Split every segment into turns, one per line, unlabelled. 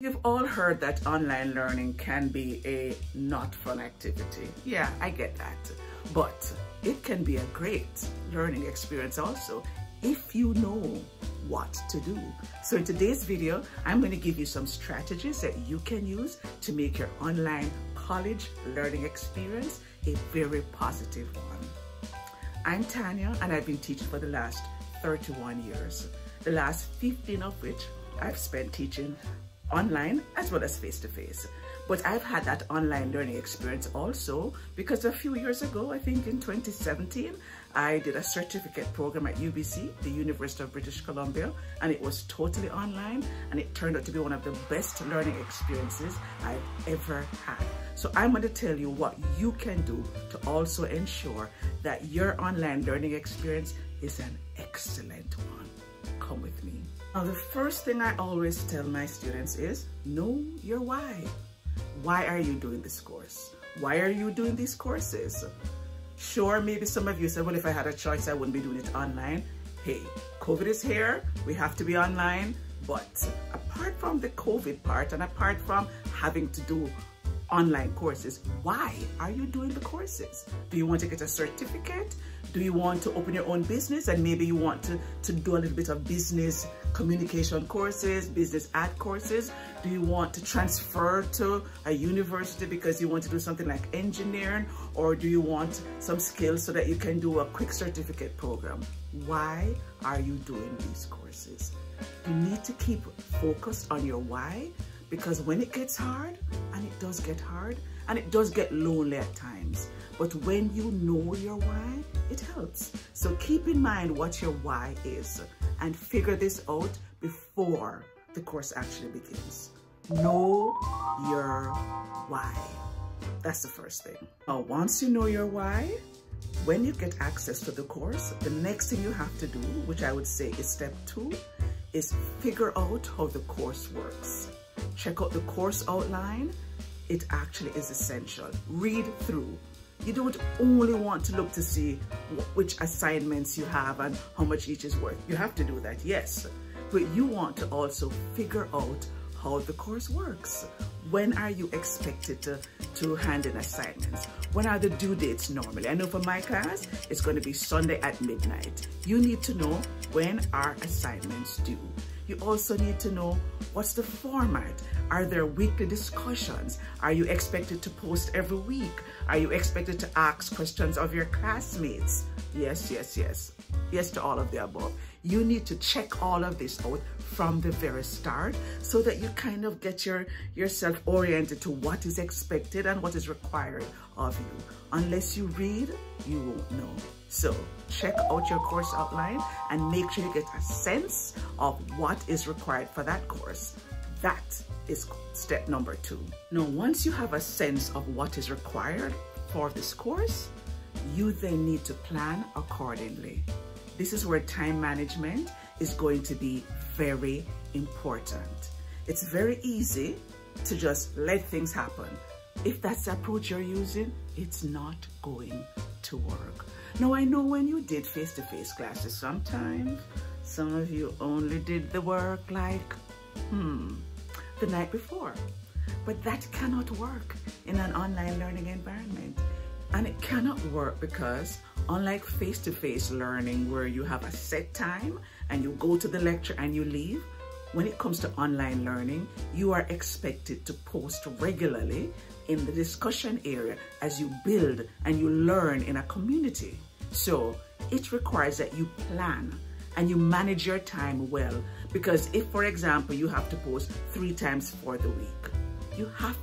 You've all heard that online learning can be a not fun activity. Yeah, I get that. But it can be a great learning experience also if you know what to do. So in today's video, I'm going to give you some strategies that you can use to make your online college learning experience a very positive one. I'm Tanya, and I've been teaching for the last 31 years, the last 15 of which I've spent teaching online as well as face-to-face. But I've had that online learning experience also because a few years ago, I think in 2017, I did a certificate program at UBC, the University of British Columbia, and it was totally online, and it turned out to be one of the best learning experiences I've ever had. So I'm going to tell you what you can do to also ensure that your online learning experience is an excellent one. Come with me. Now, the first thing I always tell my students is know your why. Why are you doing this course? Why are you doing these courses? Sure, maybe some of you said, well, if I had a choice, I wouldn't be doing it online. Hey, COVID is here. We have to be online. But apart from the COVID part and apart from having to do online courses, why are you doing the courses? Do you want to get a certificate? Do you want to open your own business and maybe you want to do a little bit of business communication courses, business ad courses? Do you want to transfer to a university because you want to do something like engineering? Or do you want some skills so that you can do a quick certificate program? Why are you doing these courses? You need to keep focused on your why, because when it gets hard, and it does get hard, and it does get lonely at times, but when you know your why, it helps. So keep in mind what your why is and figure this out before the course actually begins. Know your why. That's the first thing. Now, once you know your why, when you get access to the course, the next thing you have to do, which I would say is step 2, is figure out how the course works. Check out the course outline. It actually is essential. Read through. You don't only want to look to see which assignments you have and how much each is worth. You have to do that, yes. But you want to also figure out how the course works. When are you expected to hand in assignments? When are the due dates normally? I know for my class, it's going to be Sunday at midnight. You need to know when are assignments due. You also need to know what's the format. Are there weekly discussions? Are you expected to post every week? Are you expected to ask questions of your classmates? Yes, yes, yes. Yes to all of the above. You need to check all of this out from the very start so that you kind of get yourself oriented to what is expected and what is required of you. Unless you read, you won't know. So check out your course outline and make sure you get a sense of what is required for that course. That is step number 2. Now, once you have a sense of what is required for this course, you then need to plan accordingly. This is where time management is going to be very important. It's very easy to just let things happen. If that's the approach you're using, it's not going to work. Now, I know when you did face-to-face classes, sometimes some of you only did the work like, the night before. But that cannot work in an online learning environment. And it cannot work because unlike face-to-face learning where you have a set time and you go to the lecture and you leave, when it comes to online learning, you are expected to post regularly in the discussion area as you build and you learn in a community. So it requires that you plan and you manage your time well, because if, for example, you have to post 3 times for the week, you have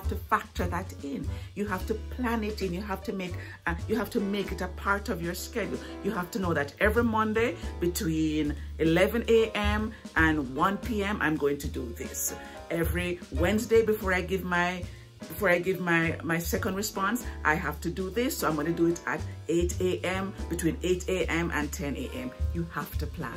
to factor that in. You have to plan it in. You have to make it a part of your schedule. You have to know that every Monday between 11 a.m. and 1 p.m. I'm going to do this. Every Wednesday before I give my second response, I have to do this. So I'm going to do it at 8 a.m. between 8 a.m. and 10 a.m. You have to plan.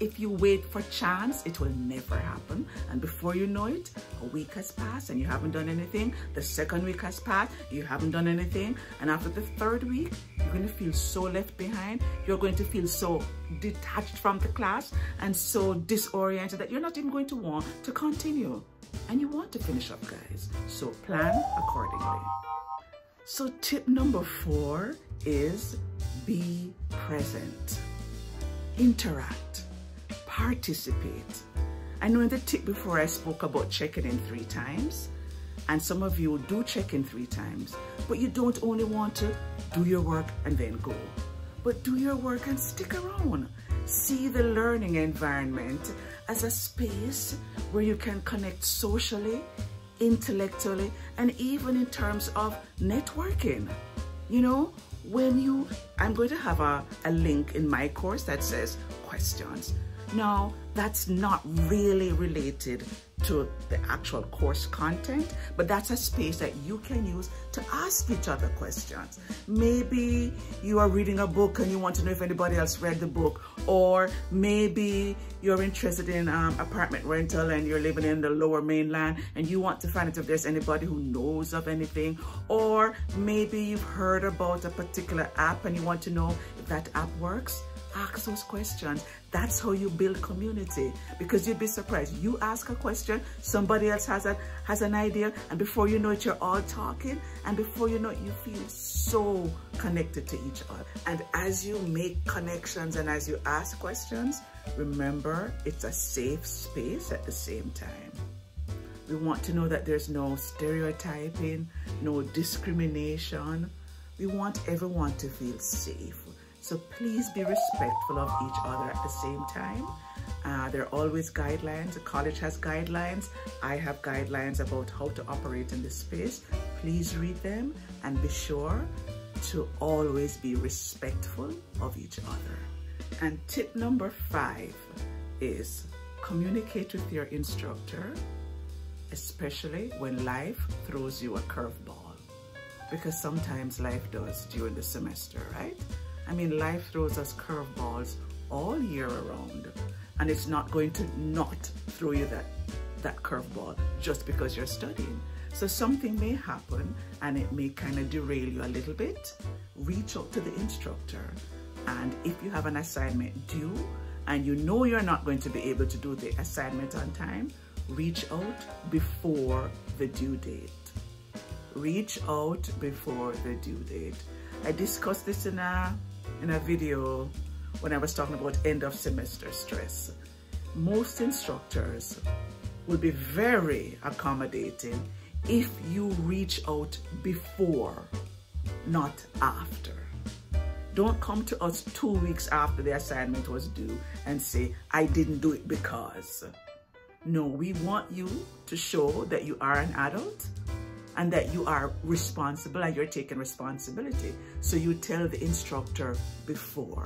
If you wait for chance, it will never happen. And before you know it, a week has passed and you haven't done anything. The second week has passed, you haven't done anything. And after the third week, you're going to feel so left behind. You're going to feel so detached from the class and so disoriented that you're not even going to want to continue. And you want to finish up, guys. So plan accordingly. So tip number 4 is be present. Interact. Participate. I know in the tip before I spoke about checking in 3 times. And some of you do check in 3 times. But you don't only want to do your work and then go. But do your work and stick around. See the learning environment as a space where you can connect socially, intellectually, and even in terms of networking. You know, I'm going to have a link in my course that says questions. Now, that's not really related to the actual course content, but that's a space that you can use to ask each other questions. Maybe you are reading a book and you want to know if anybody else read the book, or maybe you're interested in apartment rental and you're living in the lower mainland and you want to find out if there's anybody who knows of anything, or maybe you've heard about a particular app and you want to know if that app works. Ask those questions. That's how you build community, because you'd be surprised. You ask a question, somebody else has an idea, and before you know it, you're all talking, and before you know it, you feel so connected to each other. And as you make connections and as you ask questions, remember, it's a safe space at the same time. We want to know that there's no stereotyping, no discrimination. We want everyone to feel safe. So please be respectful of each other at the same time. There are always guidelines. The college has guidelines. I have guidelines about how to operate in this space. Please read them and be sure to always be respectful of each other. And tip number 5 is communicate with your instructor, especially when life throws you a curveball. Because sometimes life does during the semester, right? I mean, life throws us curveballs all year around, and it's not going to not throw you that curveball just because you're studying. So something may happen and it may kind of derail you a little bit. Reach out to the instructor, and if you have an assignment due and you know you're not going to be able to do the assignment on time, reach out before the due date. Reach out before the due date. I discussed this in a video when I was talking about end of semester stress. Most instructors will be very accommodating if you reach out before, not after. Don't come to us 2 weeks after the assignment was due and say, I didn't do it because. No, we want you to show that you are an adult and that you are responsible and you're taking responsibility. So you tell the instructor before.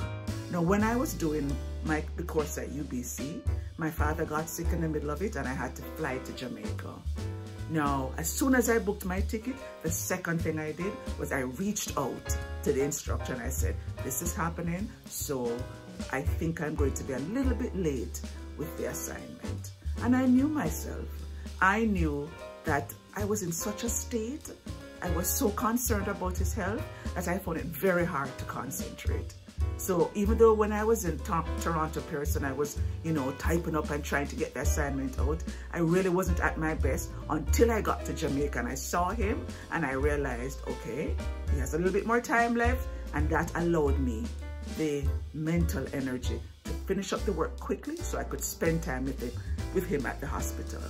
Now, when I was doing the course at UBC, my father got sick in the middle of it and I had to fly to Jamaica. Now, as soon as I booked my ticket, the second thing I did was I reached out to the instructor and I said, this is happening, so I think I'm going to be a little bit late with the assignment. And I knew myself. I knew that I was in such a state, I was so concerned about his health that I found it very hard to concentrate. So even though when I was in Toronto, Pearson, I was, typing up and trying to get the assignment out, I really wasn't at my best until I got to Jamaica and I saw him and I realized, okay, he has a little bit more time left, and that allowed me the mental energy to finish up the work quickly so I could spend time with him at the hospital.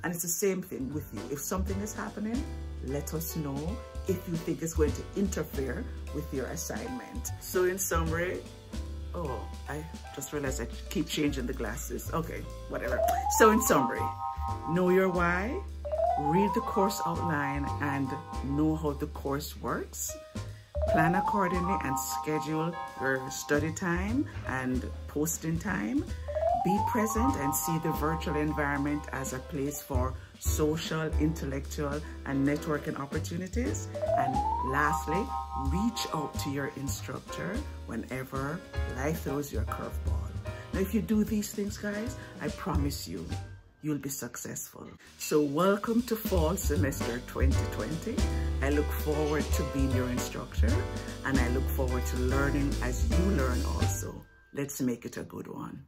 And it's the same thing with you. If something is happening, let us know if you think it's going to interfere with your assignment. So in summary, I just realized I keep changing the glasses. Okay, whatever. So in summary, know your why, read the course outline and know how the course works. Plan accordingly and schedule your study time and posting time. Be present and see the virtual environment as a place for social, intellectual, and networking opportunities. And lastly, reach out to your instructor whenever life throws you a curveball. Now, if you do these things, guys, I promise you, you'll be successful. So welcome to fall semester 2020. I look forward to being your instructor, and I look forward to learning as you learn also. Let's make it a good one.